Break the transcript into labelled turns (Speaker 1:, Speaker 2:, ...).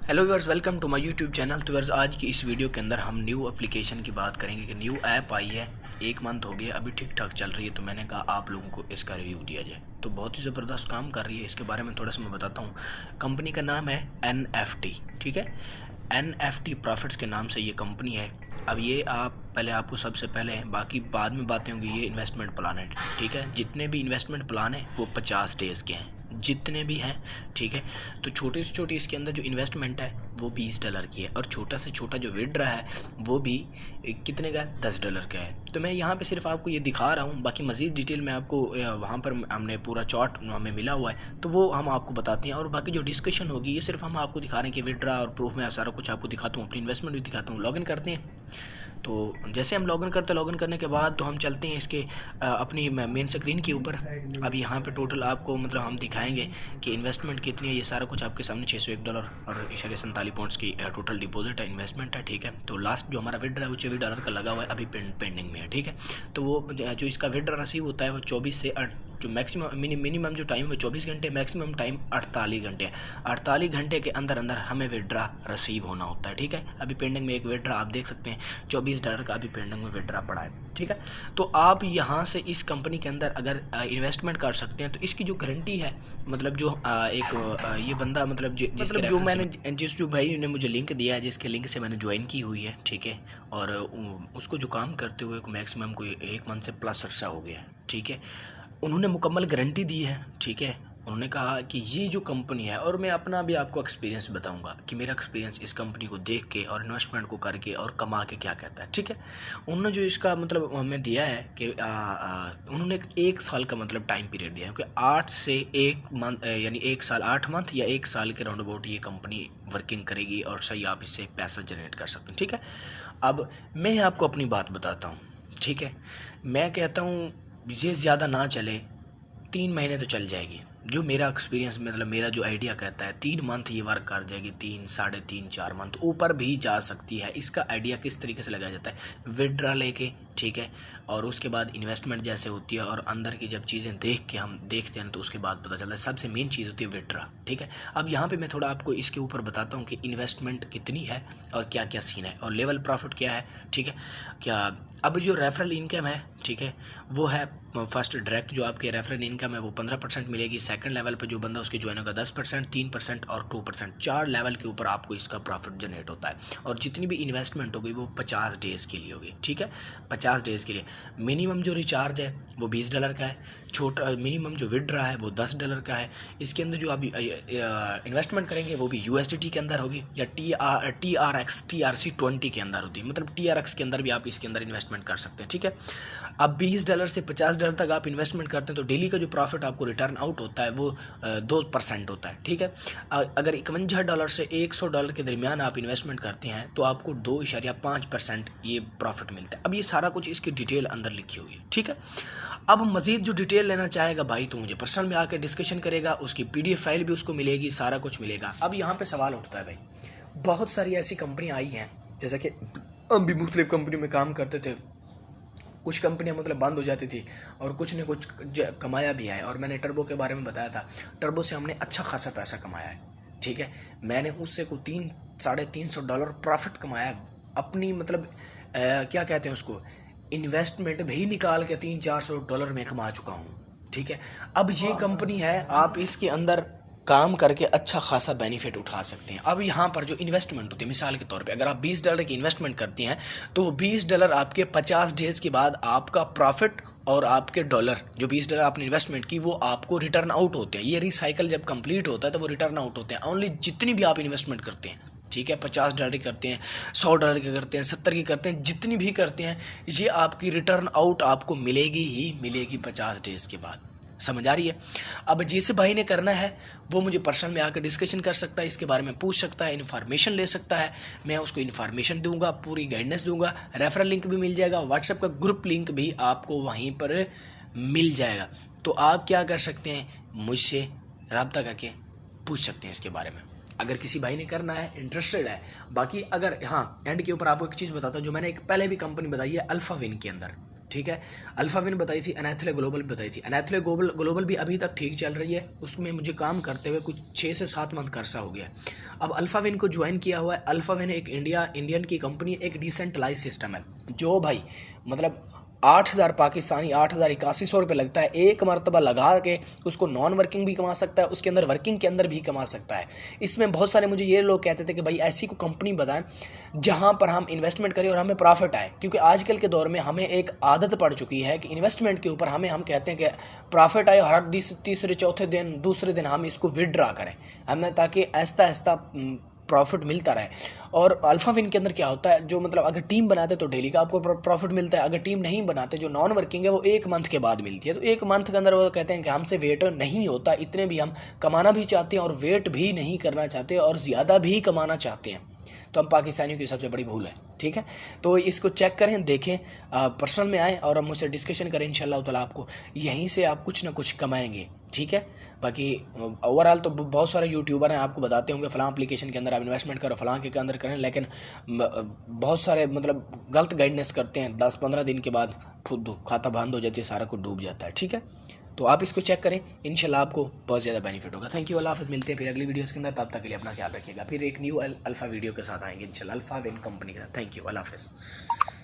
Speaker 1: Hello viewers, welcome to my YouTube channel. तो viewers, आज की इस वीडियो के अंदर हम न्यू एप्लीकेशन की बात करेंगे कि न्यू ऐप आई है, 1 मंथ हो गया, अभी ठीक ठाक चल रही है। तो मैंने कहा आप लोगों को इसका रिव्यू दिया जाए। तो बहुत ही ज़बरदस्त काम कर रही है, इसके बारे में थोड़ा सा मैं बताता हूँ। कंपनी का नाम है NFT, ठीक है। NFT प्रॉफिट्स के नाम से ये कंपनी है। अब ये आपको सबसे पहले, बाकी बाद में बातें होंगी, ये इन्वेस्टमेंट प्लान है, ठीक है। जितने भी इन्वेस्टमेंट प्लान है वो 50 डेज़ के हैं, जितने भी हैं, ठीक है। तो छोटी से छोटी इसके अंदर जो इन्वेस्टमेंट है वो $20 की है, और छोटा से छोटा जो विड्रा है वो भी कितने का है, $10 का है। तो मैं यहाँ पे सिर्फ आपको ये दिखा रहा हूँ, बाकी मज़ीद डिटेल में आपको वहाँ पर हमने पूरा चार्ट हमें मिला हुआ है, तो वो हम आपको बताते हैं। और बाकी जो डिस्कशन होगी ये सिर्फ हम आपको दिखा रहे हैं कि विड्रा और प्रूफ में सारा कुछ आपको दिखाता हूँ, अपनी इन्वेस्टमेंट भी दिखाता हूँ। लॉगिन करते हैं। तो जैसे हम लॉगिन करते हैं, लॉगिन करने के बाद तो हम चलते हैं इसके अपनी मेन स्क्रीन के ऊपर। अब यहाँ पे टोटल आपको मतलब हम दिखाएंगे कि इन्वेस्टमेंट कितनी है। ये सारा कुछ आपके सामने $601 और 47 पॉइंट्स की टोटल डिपॉजिट है, इन्वेस्टमेंट है, ठीक है। तो लास्ट जो हमारा विड्रा है वो $24 का लगा हुआ है, अभी पेंडिंग में है, ठीक है। तो वो जो इसका विड्रा रिसीव होता है वो 24 से जो मैक्सिमम मिनिमम जो टाइम है 24 घंटे, मैक्सिमम टाइम 48 घंटे है। 48 घंटे के अंदर अंदर हमें विड्रा रिसीव होना होता है, ठीक है। अभी पेंडिंग में एक विड्रा आप देख सकते हैं, $24 का अभी पेंडिंग में विड्रा पड़ा है, ठीक है। तो आप यहाँ से इस कंपनी के अंदर अगर इन्वेस्टमेंट कर सकते हैं तो इसकी जो गारंटी है, मतलब जो ये बंदा मतलब जो मैंने जो भाई ने मुझे लिंक दिया है, जिसके लिंक से मैंने ज्वाइन की हुई है, ठीक है। और उसको जो काम करते हुए मैक्सिमम कोई 1 मंथ से प्लस अर्सा हो गया है, ठीक है। उन्होंने मुकम्मल गारंटी दी है, ठीक है। उन्होंने कहा कि ये जो कंपनी है, और मैं अपना भी आपको एक्सपीरियंस बताऊंगा कि मेरा एक्सपीरियंस इस कंपनी को देख के और इन्वेस्टमेंट को करके और कमा के क्या कहता है, ठीक है। उन्होंने जो इसका मतलब हमें दिया है कि उन्होंने 1 साल का मतलब टाइम पीरियड दिया है, क्योंकि 8 से 1 मंथ यानी 1 साल 8 मंथ या 1 साल के राउंड अबाउट ये कंपनी वर्किंग करेगी और सही आप इससे पैसा जनरेट कर सकते हैं, ठीक है। अब मैं आपको अपनी बात बताता हूँ, ठीक है। मैं कहता हूँ ये ज़्यादा ना चले, 3 महीने तो चल जाएगी। जो मेरा एक्सपीरियंस मतलब मेरा जो आइडिया कहता है 3 मंथ ये वर्क कर जाएगी, 3 साढ़े 3 4 मंथ ऊपर भी जा सकती है। इसका आइडिया किस तरीके से लगाया जाता है, विड्रा लेके, ठीक है। और उसके बाद इन्वेस्टमेंट जैसे होती है और अंदर की जब चीज़ें देख के हम देखते हैं तो उसके बाद पता चलता है सबसे मेन चीज़ होती है विड्रा, ठीक है। अब यहाँ पे मैं थोड़ा आपको इसके ऊपर बताता हूँ कि इन्वेस्टमेंट कितनी है और क्या क्या सीन है और लेवल प्रॉफिट क्या है, ठीक है। क्या अब जो रेफरल इनकम है, ठीक है, वो है फर्स्ट डायरेक्ट जो आपके रेफरल इनकम है वो 15% मिलेगी। सेकंड लेवल पे जो बंदा उसके ज्वाइन होगा 10%, 3% और 2%, 4 लेवल के ऊपर आपको इसका प्रॉफिट जनरेट होता है। और जितनी भी इन्वेस्टमेंट होगी वो 50 डेज़ के लिए होगी, ठीक है। 50 डेज़ के लिए मिनिमम जो रिचार्ज है वो $20 का है, छोटा मिनिमम जो विड्रा है वो $10 का है। इसके अंदर जो आप इन्वेस्टमेंट करेंगे वो भी USDT के अंदर होगी या TRC20 के अंदर होती है, मतलब TRX के अंदर भी आप इसके अंदर इन्वेस्टमेंट कर सकते हैं, ठीक है। अब $20 से $50 तक आप इन्वेस्टमेंट करते हैं तो डेली का जो प्रॉफिट आपको रिटर्न आउट होता है वो 2% होता है, ठीक है। अगर $51 से $100 के दरमियान आप इन्वेस्टमेंट करते हैं तो आपको 2.5% ये प्रॉफिट मिलता है। अब ये सारा कुछ इसकी डिटेल अंदर लिखी हुई है, ठीक है। अब मज़ीद जो डिटेल लेना चाहेगा भाई तो मुझे पर्सनल में आकर डिस्कशन करेगा, उसकी PDF फाइल भी उसको मिलेगी, सारा कुछ मिलेगा। अब यहाँ पे सवाल उठता है भाई, बहुत सारी ऐसी कंपनियाँ आई हैं, जैसा कि हम भी मुख्तलिफ कंपनी में काम करते थे, कुछ कंपनियां मतलब बंद हो जाती थी और कुछ ने कुछ कमाया भी है। और मैंने टर्बो के बारे में बताया था, टर्बो से हमने अच्छा खासा पैसा कमाया है, ठीक है। मैंने उससे को $300-350 प्रॉफिट कमाया है अपनी मतलब क्या कहते हैं उसको, इन्वेस्टमेंट भी निकाल के $300-400 में कमा चुका हूँ, ठीक है। अब ये कंपनी है, आप इसके अंदर काम करके अच्छा खासा बेनिफिट उठा सकते हैं। अब यहाँ पर जो इन्वेस्टमेंट होती है, मिसाल के तौर पे अगर आप $20 की इन्वेस्टमेंट करती हैं तो $20 आपके 50 डेज़ के बाद आपका प्रॉफिट और आपके डॉलर जो $20 आपने इन्वेस्टमेंट की वो आपको रिटर्न आउट होते हैं। ये रिसाइकल जब कंप्लीट होता है तो वो रिटर्न आउट होते हैं। ओनली जितनी भी आप इन्वेस्टमेंट करते हैं, ठीक है, $50 की करते हैं, $100 की करते हैं, 70 की करते हैं, जितनी भी करते हैं, ये आपकी रिटर्न आउट आपको मिलेगी ही मिलेगी 50 डेज़ के बाद। समझ आ रही है। अब जिस भाई ने करना है वो मुझे पर्सनल में आकर डिस्कशन कर सकता है, इसके बारे में पूछ सकता है, इन्फॉर्मेशन ले सकता है, मैं उसको इन्फॉर्मेशन दूंगा, पूरी गाइडेंस दूंगा, रेफरल लिंक भी मिल जाएगा, व्हाट्सएप का ग्रुप लिंक भी आपको वहीं पर मिल जाएगा। तो आप क्या कर सकते हैं, मुझसे रब्ता करके पूछ सकते हैं इसके बारे में, अगर किसी भाई ने करना है, इंटरेस्टेड है। बाकी अगर हाँ, एंड के ऊपर आपको एक चीज़ बताता हूँ, जो मैंने एक पहले भी कंपनी बताई है अल्फ़ा विन के अंदर, ठीक है। अल्फाविन बताई थी, अनैथले ग्लोबल भी बताई थी। अनैथले ग्लोबल भी अभी तक ठीक चल रही है, उसमें मुझे काम करते हुए कुछ 6 से 7 मंथ का अर्सा हो गया। अब अल्फाविन को ज्वाइन किया हुआ है। अल्फाविन एक इंडियन की कंपनी, एक डिसेंट्रलाइज सिस्टम है जो भाई मतलब 8,000 पाकिस्तानी 8,81 रुपये लगता है, एक मरतबा लगा के उसको नॉन वर्किंग भी कमा सकता है, उसके अंदर वर्किंग के अंदर भी कमा सकता है। इसमें बहुत सारे मुझे ये लोग कहते थे कि भाई ऐसी को कंपनी बताएं जहां पर हम इन्वेस्टमेंट करें और हमें प्रॉफिट आए, क्योंकि आजकल के दौर में हमें एक आदत पड़ चुकी है कि इन्वेस्टमेंट के ऊपर हम कहते हैं कि प्रॉफिट आए, हर तीसरे चौथे दिन दूसरे दिन हम इसको विदड्रा करें, हमें ताकि आहिस्ता आहिस्ता प्रॉफिट मिलता रहे। और अल्फाविन के अंदर क्या होता है, जो मतलब अगर टीम बनाते तो डेली का आपको प्रॉफिट मिलता है, अगर टीम नहीं बनाते जो नॉन वर्किंग है वो 1 मंथ के बाद मिलती है। तो 1 मंथ के अंदर वो कहते हैं कि हमसे वेट नहीं होता, इतने भी हम कमाना भी चाहते हैं और वेट भी नहीं करना चाहते और ज़्यादा भी कमाना चाहते हैं, तो हम पाकिस्तानियों की सबसे बड़ी भूल है। ठीक है, तो इसको चेक करें, देखें, पर्सनल में आएँ और हम मुझसे डिस्कशन करें। इंशाल्लाह ताला आपको यहीं से आप कुछ ना कुछ कमाएंगे। ठीक है, बाकी ओवरऑल तो बहुत सारे यूट्यूबर हैं आपको बताते होंगे फ़लाँ एप्लीकेशन के अंदर आप इन्वेस्टमेंट करो, फ़लाँ के अंदर करें, लेकिन बहुत सारे मतलब गलत गाइडेंस करते हैं। 10-15 दिन के बाद खुद खाता बंद हो जाती है, सारा कुछ डूब जाता है। ठीक है, तो आप इसको चेक करें, इंशाल्लाह आपको बहुत ज़्यादा बेनिफिट होगा। थैंक यू, अल्लाह हाफ़िज़। मिलते हैं फिर अगली वीडियोज़ के अंदर, तब तक के लिए अपना ख्याल रखिएगा। फिर एक न्यू अल्फ़ा वीडियो के साथ आएंगे इंशाल्लाह, अल्फ़ाविन कंपनी के साथ। थैंक यू, अल्लाह हाफ़िज़।